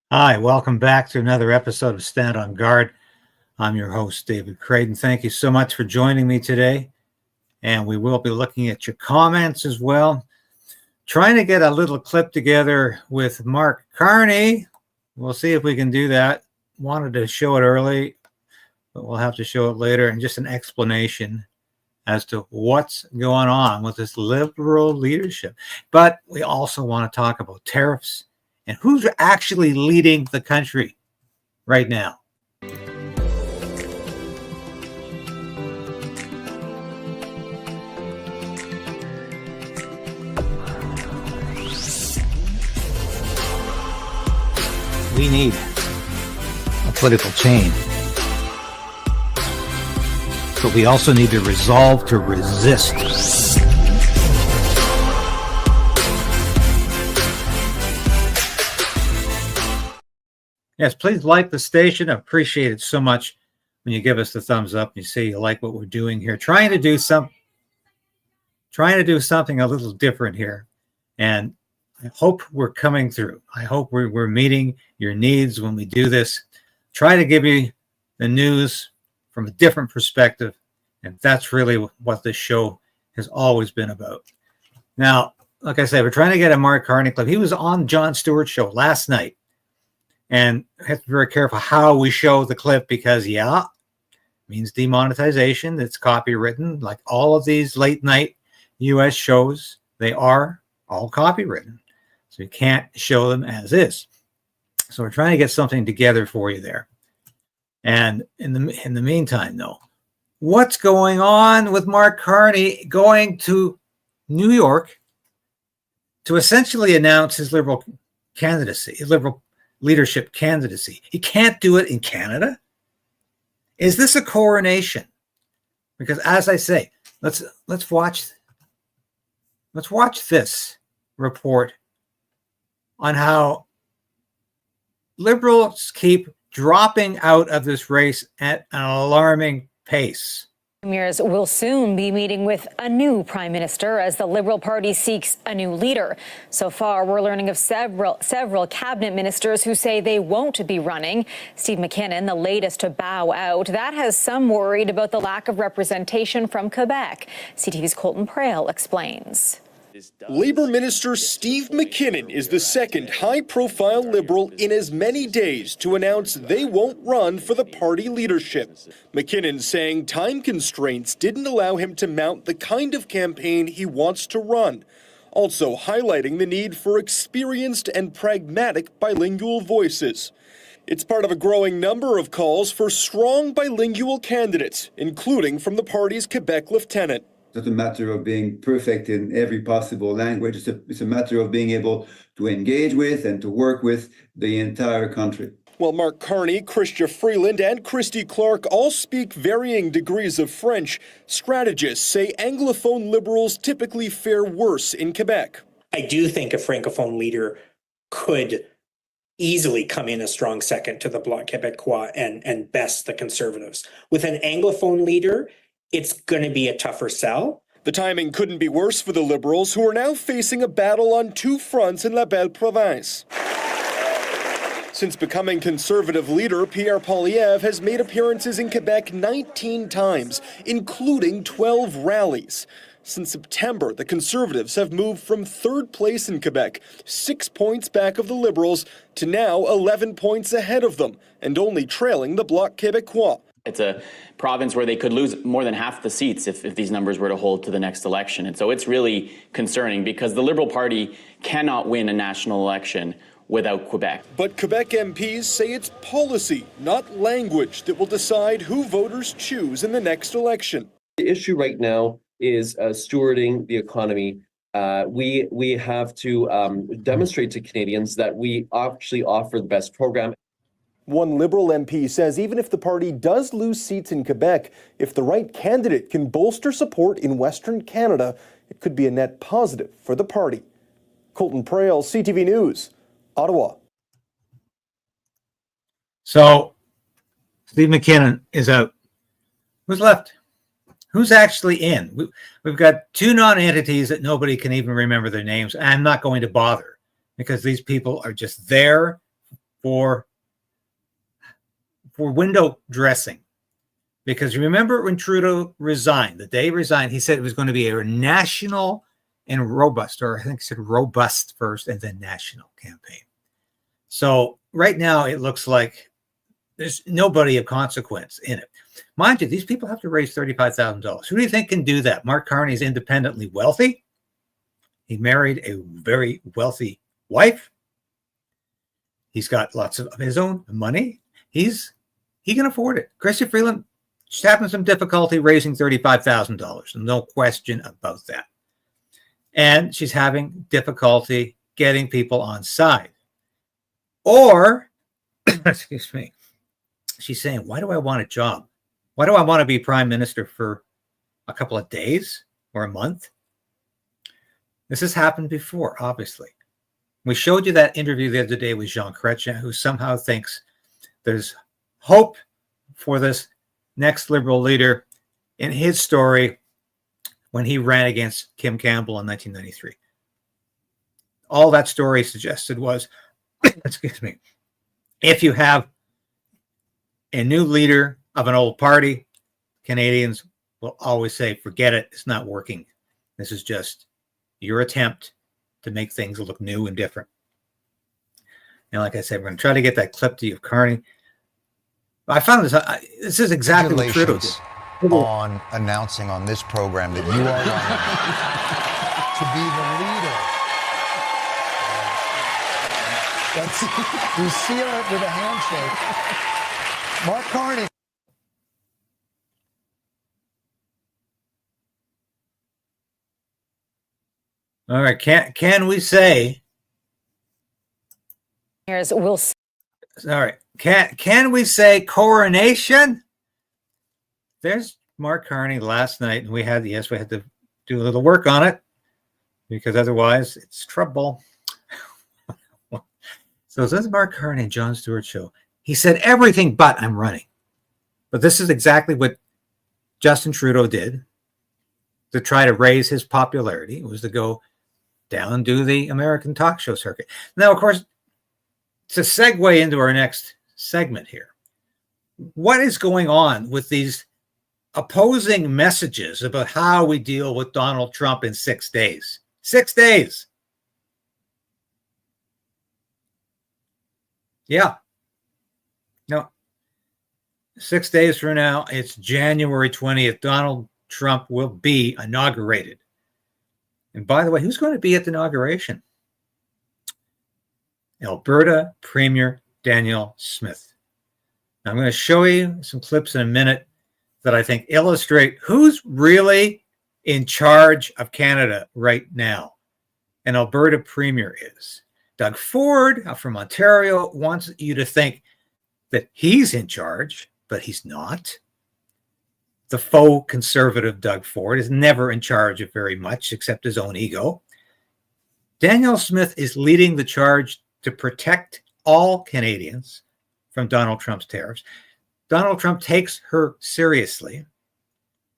Hi, welcome back to another episode of Stand on Guard. I'm your host, David Krayden. Thank you so much for joining me today. And we will be looking at your comments as well. Trying to get a little clip together with Mark Carney. We'll see if we can do that. Wanted to show it early, but we'll have to show it later. And just an explanation as to what's going on with this liberal leadership. But we also want to talk about tariffs and who's actually leading the country right now. We need a political change, but we also need the resolve to resist. Yes, please like the station. I appreciate it so much when you give us the thumbs up and you say you like what we're doing here. Trying to do something a little different here. And I hope we're coming through. I hope we're meeting your needs when we do this. Try to give you the news from a different perspective. And that's really what this show has always been about. Now, like I said, we're trying to get a Mark Carney clip. He was on Jon Stewart's show last night. And have to be very careful how we show the clip because, it means demonetization. It's copywritten. Like all of these late night U.S. shows, they are all copywritten. So you can't show them as is. So we're trying to get something together for you there. And in the meantime, though, what's going on with Mark Carney going to New York to essentially announce his liberal candidacy, his liberal leadership candidacy? He can't do it in Canada. Is this a coronation? Because as I say, let's watch this report on how liberals keep dropping out of this race at an alarming pace. Premiers will soon be meeting with a new prime minister as the Liberal Party seeks a new leader. So far, we're learning of several cabinet ministers who say they won't be running. Steve McKinnon, the latest to bow out. That has some worried about the lack of representation from Quebec. CTV's Colton Prale explains. Labour Minister Steve McKinnon is the second high-profile Liberal in as many days to announce they won't run for the party leadership. McKinnon saying time constraints didn't allow him to mount the kind of campaign he wants to run. Also highlighting the need for experienced and pragmatic bilingual voices. It's part of a growing number of calls for strong bilingual candidates, including from the party's Quebec lieutenant. It's not a matter of being perfect in every possible language. It's a matter of being able to engage with and to work with the entire country. While Mark Carney, Chrystia Freeland, and Christy Clark all speak varying degrees of French, strategists say Anglophone Liberals typically fare worse in Quebec. I do think a Francophone leader could easily come in a strong second to the Bloc Québécois and best the Conservatives. With an Anglophone leader, it's going to be a tougher sell. The timing couldn't be worse for the Liberals, who are now facing a battle on two fronts in La Belle Province. Since becoming Conservative leader, Pierre Poilievre has made appearances in Quebec 19 times, including 12 rallies. Since September, the Conservatives have moved from third place in Quebec, 6 points back of the Liberals, to now 11 points ahead of them, and only trailing the Bloc Québécois. It's a province where they could lose more than half the seats if these numbers were to hold to the next election. And so it's really concerning because the Liberal Party cannot win a national election without Quebec. But Quebec MPs say it's policy, not language, that will decide who voters choose in the next election. The issue right now is stewarding the economy. We have to demonstrate to Canadians that we actually offer the best program. One Liberal MP says even if the party does lose seats in Quebec, if the right candidate can bolster support in Western Canada, it could be a net positive for the party. Colton Prale, CTV News, Ottawa. So Steve McKinnon is out. Who's left? Who's actually in? We've got two non-entities that nobody can even remember their names. I'm not going to bother because these people are just there for window dressing. Because remember when Trudeau resigned, the day he resigned, he said it was going to be a national and robust, or I think he said robust first and then national campaign. So right now it looks like there's nobody of consequence in it. Mind you, these people have to raise $35,000. Who do you think can do that? Mark Carney is independently wealthy. He married a very wealthy wife. He's got lots of his own money. He can afford it. Chrystia Freeland, she's having some difficulty raising $35,000. No question about that. And she's having difficulty getting people on side. Or, excuse me, she's saying, why do I want a job? Why do I want to be prime minister for a couple of days or a month? This has happened before, obviously. We showed you that interview the other day with Jean Chrétien, who somehow thinks there's hope for this next Liberal leader in his story when he ran against Kim Campbell in 1993. All that story suggested was, excuse me, if you have a new leader of an old party, Canadians will always say, forget it, it's not working. This is just your attempt to make things look new and different. And like I said, we're going to try to get that clip to you of Carney. I found this. This is exactly what Trudeau did. On announcing on this program that you are to be the leader. That's, you seal it with a handshake. Mark Carney. All right. Can we say? Here's Will. All right. Can we say coronation? There's Mark Carney last night, and we had to do a little work on it because otherwise it's trouble. So this is Mark Carney and Jon Stewart show. He said everything but I'm running. But this is exactly what Justin Trudeau did to try to raise his popularity. It was to go down and do the American talk show circuit. Now, of course, to segue into our next segment here, what is going on with these opposing messages about how we deal with Donald Trump in 6 days? 6 days. Yeah. No. 6 days from now, it's January 20th. Donald Trump will be inaugurated. And by the way, who's going to be at the inauguration? Alberta Premier Danielle Smith. Now, I'm going to show you some clips in a minute that I think illustrate who's really in charge of Canada right now. And Alberta Premier is. Doug Ford from Ontario wants you to think that he's in charge, but he's not. The faux conservative Doug Ford is never in charge of very much except his own ego. Danielle Smith is leading the charge to protect all Canadians from Donald Trump's tariffs. Donald Trump takes her seriously.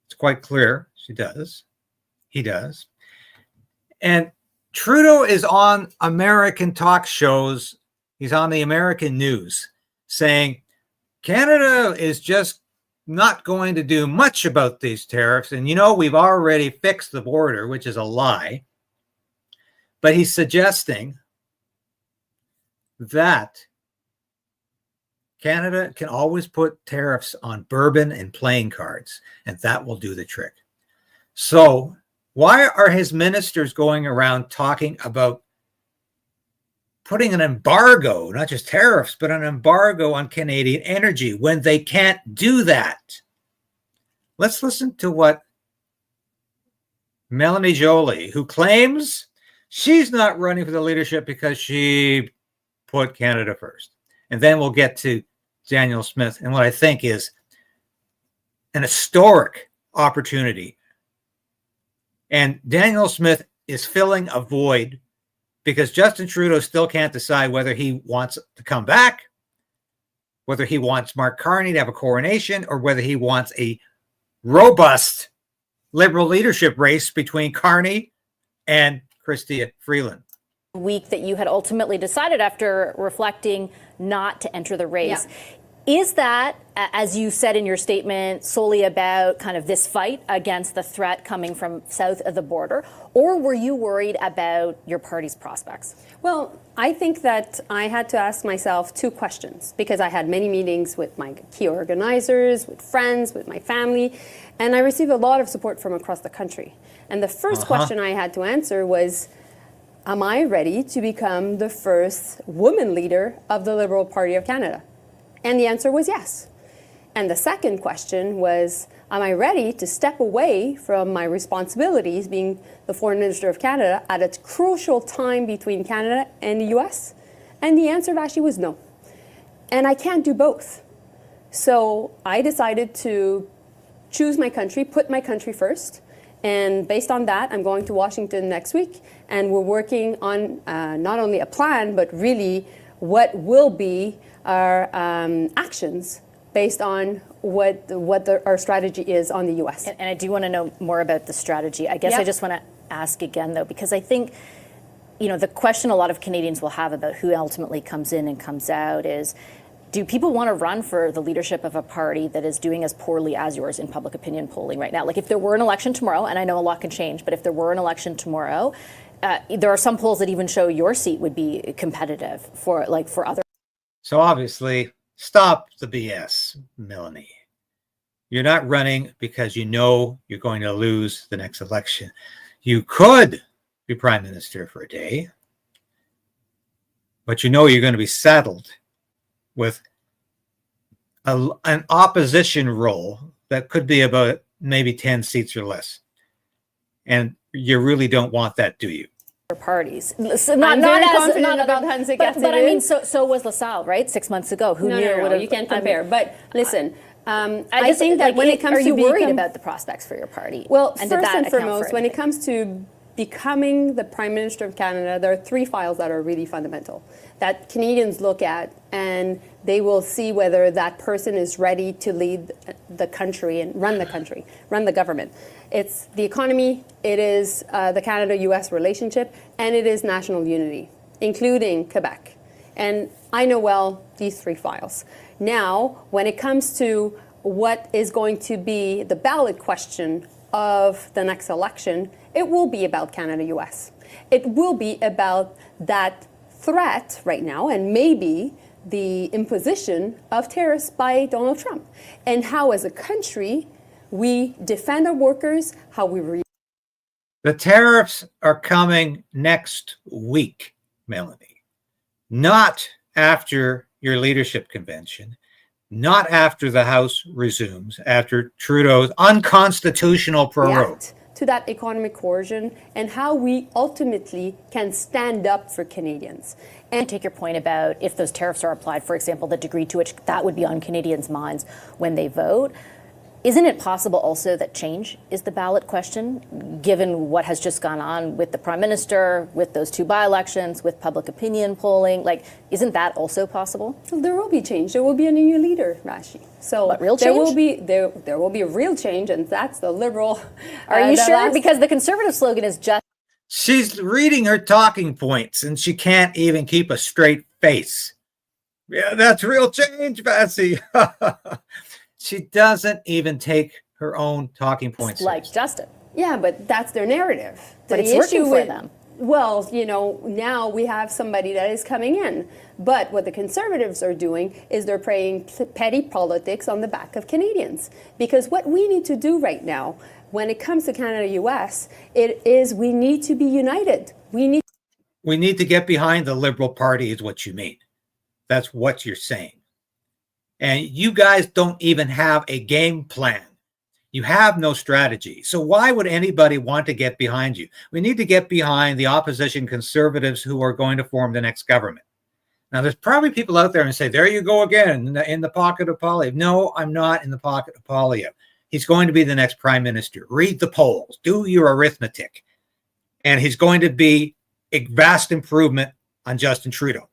It's quite clear she does. He does. And Trudeau is on American talk shows. He's on the American news saying Canada is just not going to do much about these tariffs. And, we've already fixed the border, which is a lie. But he's suggesting that Canada can always put tariffs on bourbon and playing cards, and that will do the trick. So why are his ministers going around talking about putting an embargo, not just tariffs, but an embargo on Canadian energy when they can't do that? Let's listen to what Melanie Joly, who claims she's not running for the leadership because she put Canada first. And then we'll get to Danielle Smith and what I think is an historic opportunity. And Danielle Smith is filling a void because Justin Trudeau still can't decide whether he wants to come back, whether he wants Mark Carney to have a coronation, or whether he wants a robust Liberal leadership race between Carney and Chrystia Freeland. week that you had ultimately decided after reflecting not to enter the race. Yeah. Is that, as you said in your statement, solely about kind of this fight against the threat coming from south of the border, or were you worried about your party's prospects? Well, I think that I had to ask myself two questions because I had many meetings with my key organizers, with friends, with my family, and I received a lot of support from across the country. And the first question I had to answer was, am I ready to become the first woman leader of the Liberal Party of Canada? And the answer was yes. And the second question was, am I ready to step away from my responsibilities being the Foreign Minister of Canada at a crucial time between Canada and the US? And the answer actually was no. And I can't do both. So I decided to choose my country, put my country first. And based on that, I'm going to Washington next week. And we're working on not only a plan, but really what will be our actions based on what our strategy is on the U.S. And I do want to know more about the strategy. I guess I just want to ask again, though, because I think, you know, the question a lot of Canadians will have about who ultimately comes in and comes out is, do people want to run for the leadership of a party that is doing as poorly as yours in public opinion polling right now? Like, if there were an election tomorrow, and I know a lot can change, but if there were an election tomorrow, there are some polls that even show your seat would be competitive for other. So obviously, stop the BS, Melanie. You're not running because you know you're going to lose the next election. You could be prime minister for a day, but you know you're going to be saddled with an opposition role that could be about maybe 10 seats or less. And you really don't want that, do you? Parties. So not about Hans but I mean, so was LaSalle, right? 6 months ago. Who knew? No, you can't compare. But listen, I think that when it comes to are you worried about the prospects for your party? Well, first and foremost, when it comes to becoming the Prime Minister of Canada, there are three files that are really fundamental that Canadians look at, and they will see whether that person is ready to lead the country and run the government. It's the economy, it is the Canada-US relationship, and it is national unity, including Quebec. And I know well these three files. Now, when it comes to what is going to be the ballot question of the next election, it will be about Canada-US. It will be about that threat right now, and maybe the imposition of tariffs by Donald Trump, and how as a country we defend our workers, how we The tariffs are coming next week, Melanie. Not after your leadership convention, not after the House resumes, after Trudeau's unconstitutional prorogue. To that economic coercion and how we ultimately can stand up for Canadians. And take your point about if those tariffs are applied, for example, the degree to which that would be on Canadians' minds when they vote. Isn't it possible also that change is the ballot question, given what has just gone on with the Prime Minister, with those two by-elections, with public opinion polling? Like, isn't that also possible? Well, there will be change. There will be a new leader, Rashi. So what, real there change? There will be a real change, and that's the Liberal. Are you sure? Because the Conservative slogan is just. She's reading her talking points, and she can't even keep a straight face. Yeah, that's real change, Bessie. She doesn't even take her own talking points. Like Justin. Yeah, but that's their narrative. But it's working for them. Well, you know, now we have somebody that is coming in. But what the Conservatives are doing is they're playing petty politics on the back of Canadians. Because what we need to do right now, when it comes to Canada-US, it is we need to be united. We need to get behind the Liberal Party is what you mean. That's what you're saying. And you guys don't even have a game plan. You have no strategy. So why would anybody want to get behind you? We need to get behind the opposition Conservatives who are going to form the next government. Now, there's probably people out there and say, there you go again, in the pocket of Poilievre. No, I'm not in the pocket of Poilievre. He's going to be the next prime minister. Read the polls. Do your arithmetic. And he's going to be a vast improvement on Justin Trudeau.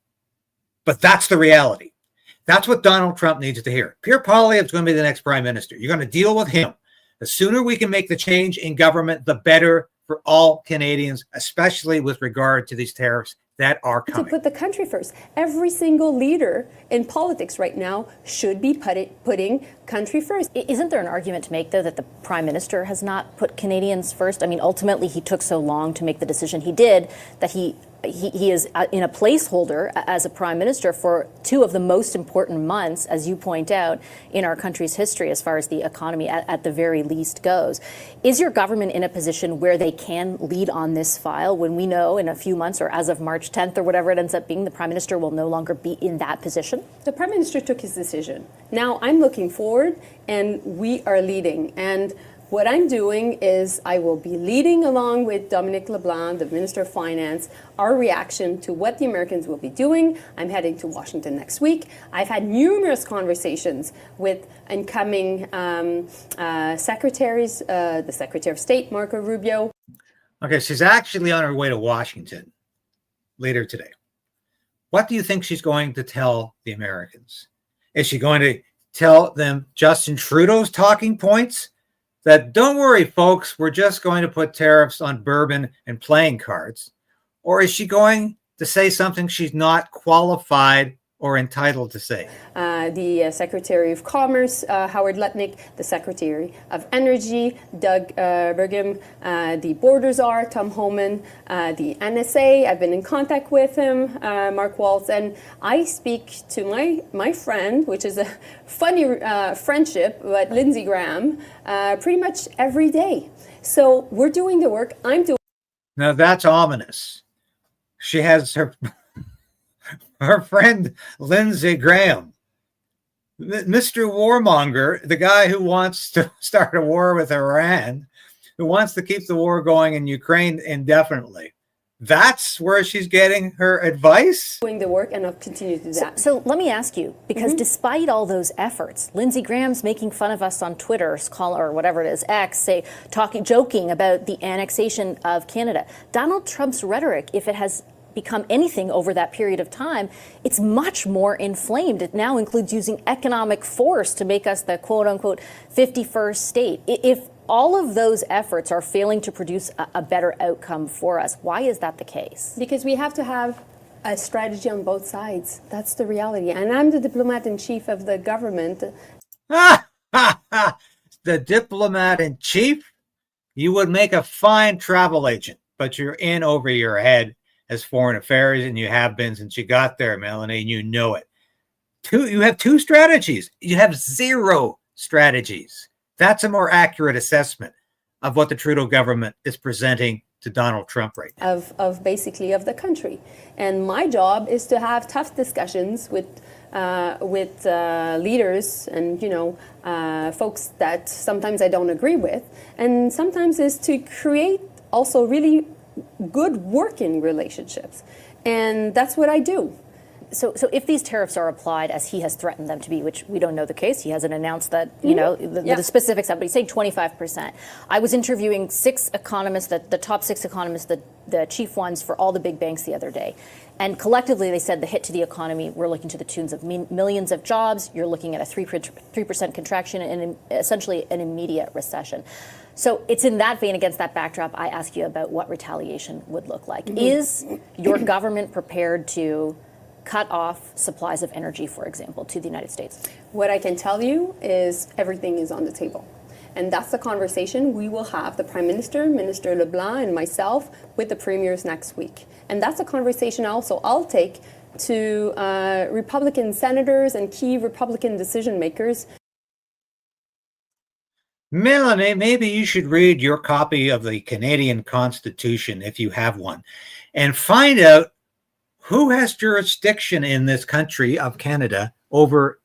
But that's the reality. That's what Donald Trump needs to hear. Pierre Poilievre is going to be the next prime minister. You're going to deal with him. The sooner we can make the change in government, the better for all Canadians, especially with regard to these tariffs. that are To coming. put the country first. Every single leader in politics right now should be putting country first. Isn't there an argument to make, though, that the Prime Minister has not put Canadians first? I mean, ultimately, he took so long to make the decision he did that he is in a placeholder as a Prime Minister for two of the most important months, as you point out, in our country's history as far as the economy at the very least goes. Is your government in a position where they can lead on this file when we know in a few months, or as of March 10th or whatever it ends up being, the Prime Minister will no longer be in that position? The Prime Minister took his decision. Now I'm looking forward and we are leading. And what I'm doing is I will be leading along with Dominic LeBlanc, the Minister of Finance, our reaction to what the Americans will be doing. I'm heading to Washington next week. I've had numerous conversations with incoming secretaries, the Secretary of State, Marco Rubio. Okay, she's actually on her way to Washington later today. What do you think she's going to tell the Americans? Is she going to tell them Justin Trudeau's talking points? That don't worry, folks, we're just going to put tariffs on bourbon and playing cards? Or is she going to say something she's not qualified or entitled to say? The Secretary of Commerce, Howard Lutnick, the Secretary of Energy, Doug Burgum, the Border Czar, Tom Homan, the NSA, I've been in contact with him, Mark Waltz, and I speak to my friend, which is a funny friendship, but Lindsey Graham, pretty much every day. So we're doing the work, I'm doing. Now that's ominous. She has her friend Lindsey Graham, Mr. Warmonger, the guy who wants to start a war with Iran, who wants to keep the war going in Ukraine indefinitely. That's where she's getting her advice? Doing the work, and I'll continue to do that. So let me ask you, because despite all those efforts, Lindsey Graham's making fun of us on Twitter, or whatever it is, X, joking about the annexation of Canada. Donald Trump's rhetoric, if it has become anything over that period of time, it's much more inflamed. It now includes using economic force to make us the quote-unquote 51st state. If all of those efforts are failing to produce a better outcome for us, why is that the case? Because we have to have a strategy on both sides. That's the reality. And I'm the diplomat-in-chief of the government. The diplomat-in-chief? You would make a fine travel agent, but you're in over your head as foreign affairs, and you have been since you got there, Melanie, and you know it. You have two strategies. You have zero strategies. That's a more accurate assessment of what the Trudeau government is presenting to Donald Trump right now. Of basically of the country. And my job is to have tough discussions with leaders and, folks that sometimes I don't agree with. And sometimes is to create also really good working relationships. And that's what I do. So if these tariffs are applied as he has threatened them to be, which we don't know the case, he hasn't announced that, the specifics of it, but he's saying 25%. I was interviewing 6 economists, the top 6 economists, the chief ones for all the big banks the other day. And collectively, they said the hit to the economy, we're looking to the tunes of millions of jobs. You're looking at a 3% contraction and essentially an immediate recession. So it's in that vein, against that backdrop, I ask you about what retaliation would look like. Is your government prepared to cut off supplies of energy, for example, to the United States? What I can tell you is everything is on the table. And that's the conversation we will have, the Prime Minister, Minister LeBlanc, and myself, with the premiers next week. And that's a conversation also I'll take to Republican senators and key Republican decision makers. Melanie, maybe you should read your copy of the Canadian Constitution, if you have one, and find out who has jurisdiction in this country of Canada over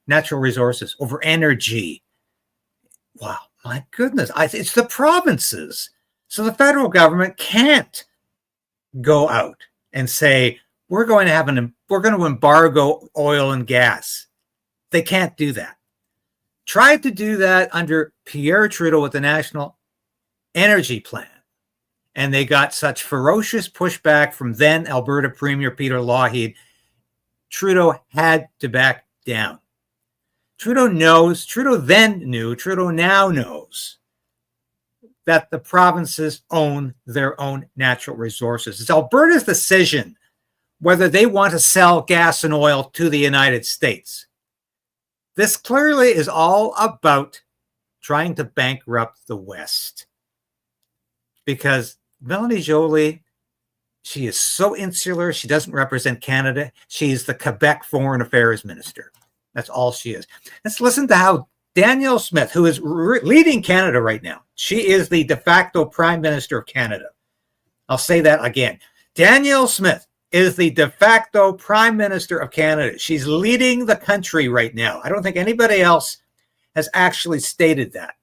natural resources, over energy. Wow, my goodness. It's the provinces. So the federal government can't go out and say, we're going to embargo oil and gas. They can't do that. Tried to do that under Pierre Trudeau with the National Energy Plan. And they got such ferocious pushback from then Alberta Premier Peter Lougheed. Trudeau had to back down. Trudeau knows, Trudeau then knew, Trudeau now knows that the provinces own their own natural resources. It's Alberta's decision whether they want to sell gas and oil to the United States. This clearly is all about trying to bankrupt the West. Because Melanie Joly, she is so insular. She doesn't represent Canada. She's the Quebec Foreign Affairs Minister. That's all she is. Let's listen to how Danielle Smith, who is leading Canada right now, she is the de facto Prime Minister of Canada. I'll say that again. Danielle Smith is the de facto Prime Minister of Canada. She's leading the country right now. I don't think anybody else has actually stated that.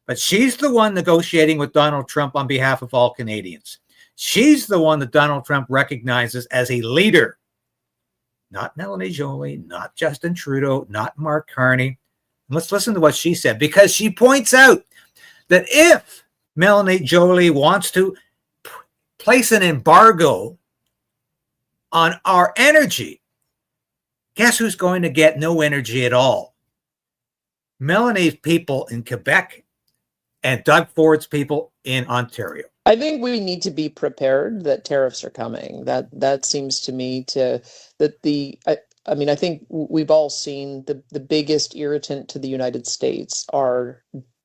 But she's the one negotiating with Donald Trump on behalf of all Canadians. She's the one that Donald Trump recognizes as a leader. Not Melanie Joly, not Justin Trudeau, not Mark Carney. Let's listen to what she said, because she points out that if Melanie Joly wants to place an embargo on our energy, guess who's going to get no energy at all? Melanie's people in Quebec and Doug Ford's people in Ontario. I think we need to be prepared that tariffs are coming. That seems to me to that I mean, I think we've all seen the biggest irritant to the United States are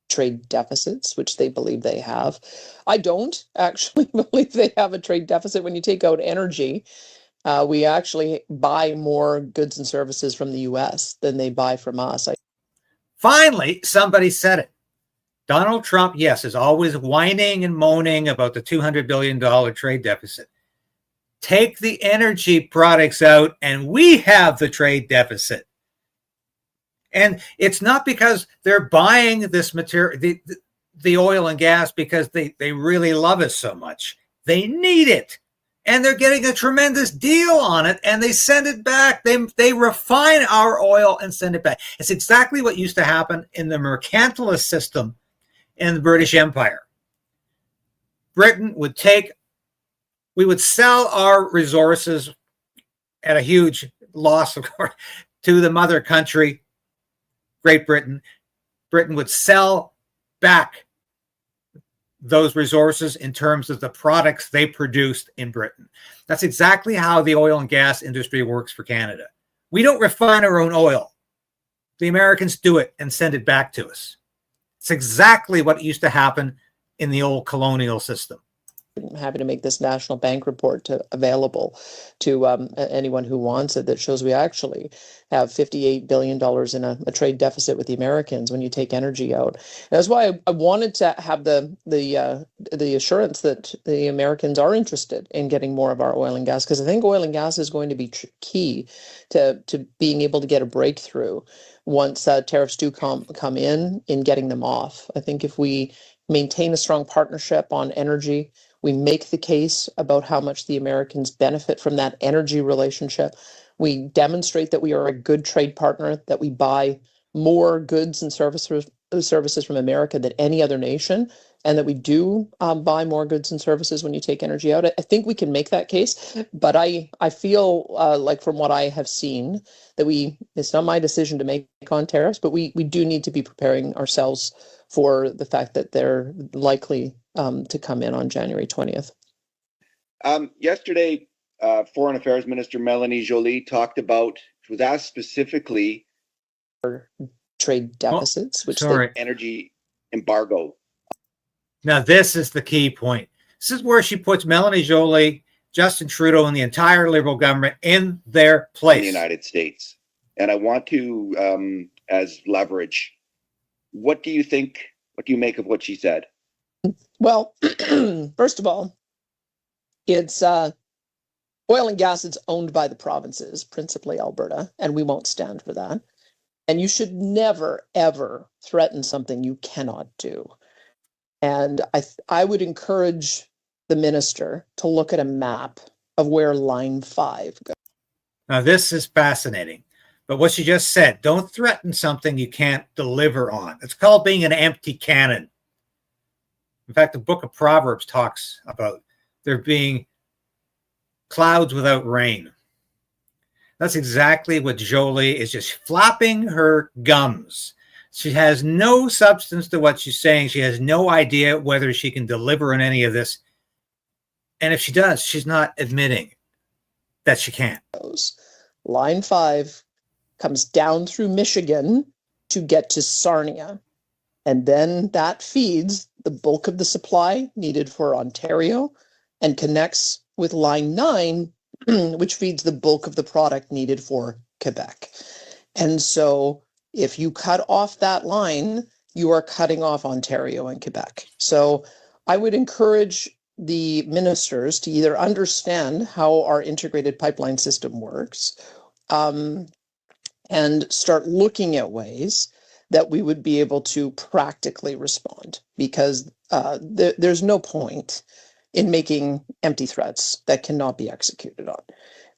trade deficits, which they believe they have. I don't actually believe they have a trade deficit. When you take out energy, we actually buy more goods and services from the U.S. than they buy from us. Finally, somebody said it. Donald Trump, yes, is always whining and moaning about the $200 billion trade deficit. Take the energy products out and we have the trade deficit. And it's not because they're buying this material, the oil and gas, because they really love us so much. They need it. And they're getting a tremendous deal on it, and they send it back. They refine our oil and send it back. It's exactly what used to happen in the mercantilist system in the British Empire. Britain would we would sell our resources at a huge loss, of course, to the mother country, Great Britain. Britain would sell back those resources in terms of the products they produced in Britain. That's exactly how the oil and gas industry works for Canada. We don't refine our own oil. The Americans do it and send it back to us. It's exactly what used to happen in the old colonial system. I'm happy to make this national bank report available to anyone who wants it, that shows we actually have $58 billion in a trade deficit with the Americans when you take energy out. And that's why I wanted to have the assurance that the Americans are interested in getting more of our oil and gas, because I think oil and gas is going to be key to being able to get a breakthrough once tariffs do come in getting them off. I think if we maintain a strong partnership on energy, we make the case about how much the Americans benefit from that energy relationship. We demonstrate that we are a good trade partner, that we buy more goods and services from America than any other nation, and that we do buy more goods and services when you take energy out. I think we can make that case, but I feel like from what I have seen that it's not my decision to make on tariffs, but we do need to be preparing ourselves for the fact that they're likely to come in on January 20th. Yesterday, Foreign Affairs Minister Melanie Joly talked about, was asked specifically, trade deficits, energy embargo. Now, this is the key point. This is where she puts Melanie Joly, Justin Trudeau, and the entire Liberal government in their place. In the United States. And I want to, as leverage, what do you think, what do you make of what she said? Well, first of all, it's oil and gas is owned by the provinces, principally Alberta, and we won't stand for that. And you should never, ever threaten something you cannot do. And I would encourage the minister to look at a map of where Line 5 goes. Now, this is fascinating. But what she just said, don't threaten something you can't deliver on. It's called being an empty cannon. In fact, the book of Proverbs talks about there being clouds without rain. That's exactly what Joly is, just flapping her gums. She has no substance to what she's saying. She has no idea whether she can deliver on any of this. And if she does, she's not admitting. that she can't. Line 5 comes down through Michigan to get to Sarnia. And then that feeds the bulk of the supply needed for Ontario and connects with line 9, which feeds the bulk of the product needed for Quebec. And so if you cut off that line, you are cutting off Ontario and Quebec. So I would encourage the ministers to either understand how our integrated pipeline system works, and start looking at ways that we would be able to practically respond, because there's no point in making empty threats that cannot be executed on.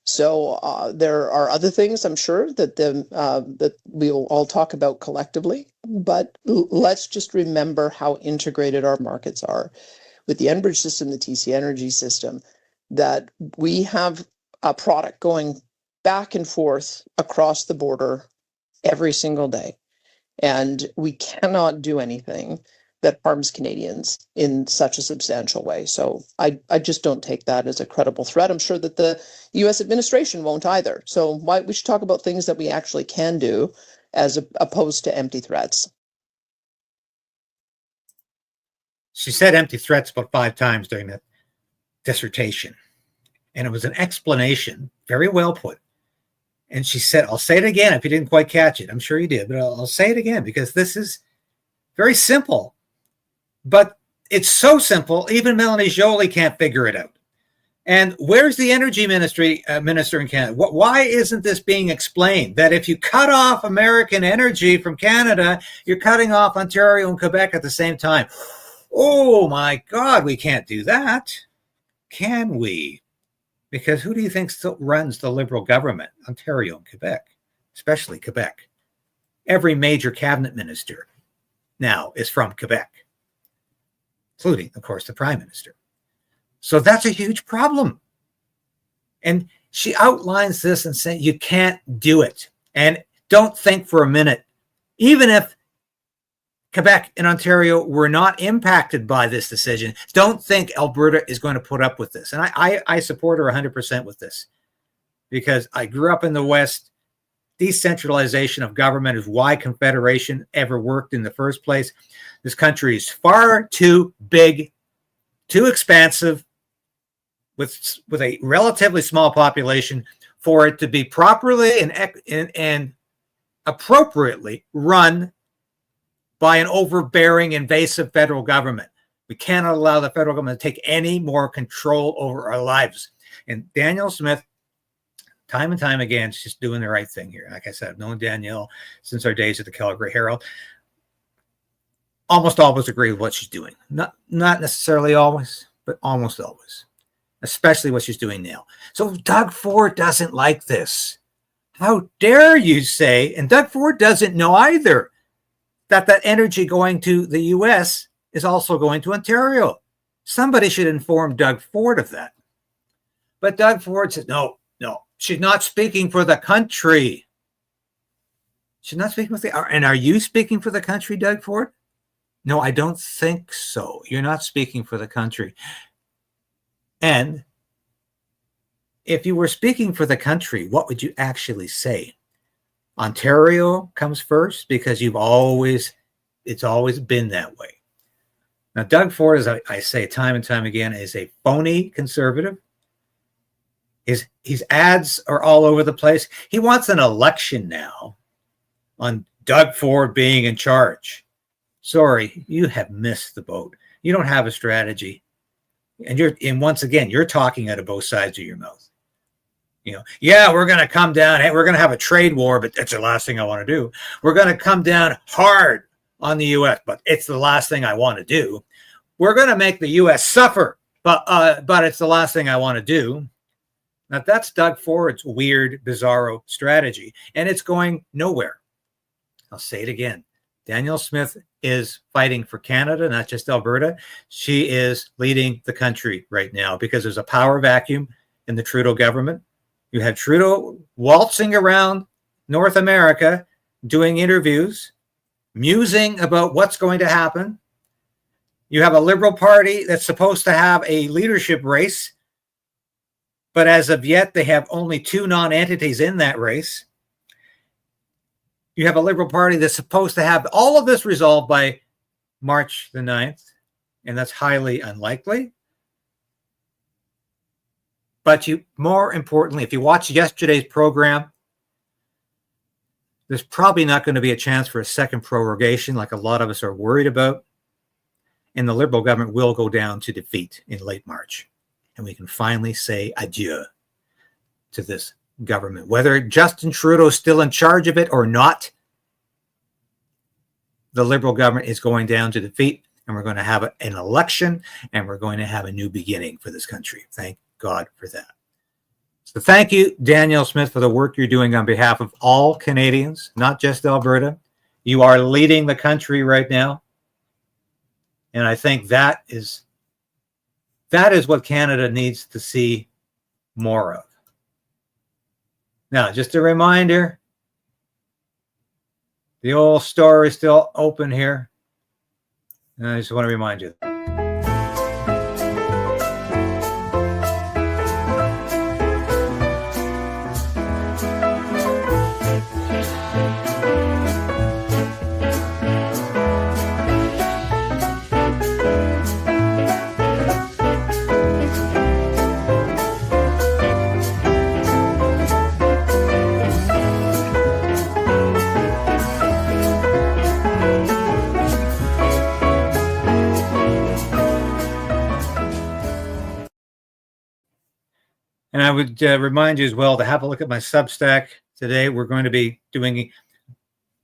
So there are other things, I'm sure, that that we'll all talk about collectively, but let's just remember how integrated our markets are with the Enbridge system, the TC Energy system, that we have a product going back and forth across the border every single day. And we cannot do anything that harms Canadians in such a substantial way. So I just don't take that as a credible threat. I'm sure that the US administration won't either. So we should talk about things that we actually can do as opposed to empty threats. She said empty threats about 5 times during that dissertation. And it was an explanation, very well put. And she said, I'll say it again if you didn't quite catch it. I'm sure you did, but I'll say it again because this is very simple. But it's so simple, even Melanie Joly can't figure it out. And where's the energy minister in Canada? Why isn't this being explained? That if you cut off American energy from Canada, you're cutting off Ontario and Quebec at the same time. Oh my God, we can't do that. Can we? Because who do you think still runs the Liberal government? Ontario and Quebec, especially Quebec. Every major cabinet minister now is from Quebec, including, of course, the Prime Minister. So that's a huge problem. And she outlines this and says, you can't do it. And don't think for a minute, even if Quebec and Ontario were not impacted by this decision, don't think Alberta is going to put up with this. And I support her 100% with this, because I grew up in the West. Decentralization of government is why Confederation ever worked in the first place. This country is far too big, too expansive, with a relatively small population for it to be properly and appropriately run by an overbearing, invasive federal government. We cannot allow the federal government to take any more control over our lives. And Danielle Smith, time and time again, she's doing the right thing here. Like I said, I've known Danielle since our days at the Calgary Herald. Almost always agree with what she's doing. Not necessarily always, but almost always. Especially what she's doing now. So Doug Ford doesn't like this. How dare you say, and Doug Ford doesn't know either, that energy going to the U.S. is also going to Ontario. Somebody should inform Doug Ford of that. But Doug Ford says, no, she's not speaking for the country. She's not speaking for the, and are you speaking for the country, Doug Ford? No, I don't think so. You're not speaking for the country. And if you were speaking for the country, what would you actually say? Ontario comes first because it's always been that way. Now, Doug Ford, as I say time and time again, is a phony conservative. His ads are all over the place. He wants an election now on Doug Ford being in charge. Sorry, you have missed the boat. You don't have a strategy. And once again, you're talking out of both sides of your mouth. Yeah, we're going to come down. Hey, we're going to have a trade war, but it's the last thing I want to do. We're going to come down hard on the U.S., but it's the last thing I want to do. We're going to make the U.S. suffer, but it's the last thing I want to do. Now, that's Doug Ford's weird, bizarro strategy, and it's going nowhere. I'll say it again. Danielle Smith is fighting for Canada, not just Alberta. She is leading the country right now because there's a power vacuum in the Trudeau government. You have Trudeau waltzing around North America, doing interviews, musing about what's going to happen. You have a Liberal Party that's supposed to have a leadership race, But as of yet, they have only 2 non-entities in that race. You have a Liberal Party that's supposed to have all of this resolved by March the 9th, and that's highly unlikely. But more importantly, if you watch yesterday's program, there's probably not going to be a chance for a second prorogation like a lot of us are worried about. And the Liberal government will go down to defeat in late March. And we can finally say adieu to this government. Whether Justin Trudeau is still in charge of it or not, the Liberal government is going down to defeat, and we're going to have an election, and we're going to have a new beginning for this country. Thank God for that. So thank you, Danielle Smith, for the work you're doing on behalf of all Canadians, not just Alberta. You are leading the country right now. And I think that is what Canada needs to see more of. Now, just a reminder, the old store is still open here. And I just want to remind you. And I would remind you as well to have a look at my Substack today. We're going to be doing a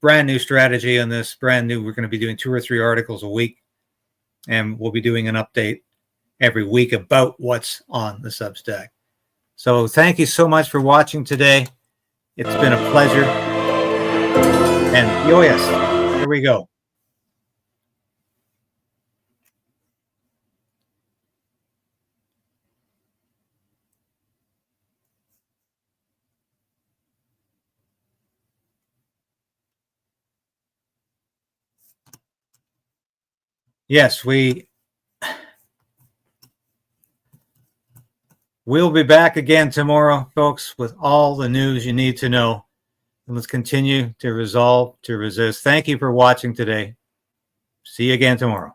brand new strategy on this. We're going to be doing 2 or 3 articles a week. And we'll be doing an update every week about what's on the Substack. So thank you so much for watching today. It's been a pleasure. And oh yes, here we go. Yes, we'll be back again tomorrow, folks, with all the news you need to know. And let's continue to resolve to resist. Thank you for watching today. See you again tomorrow.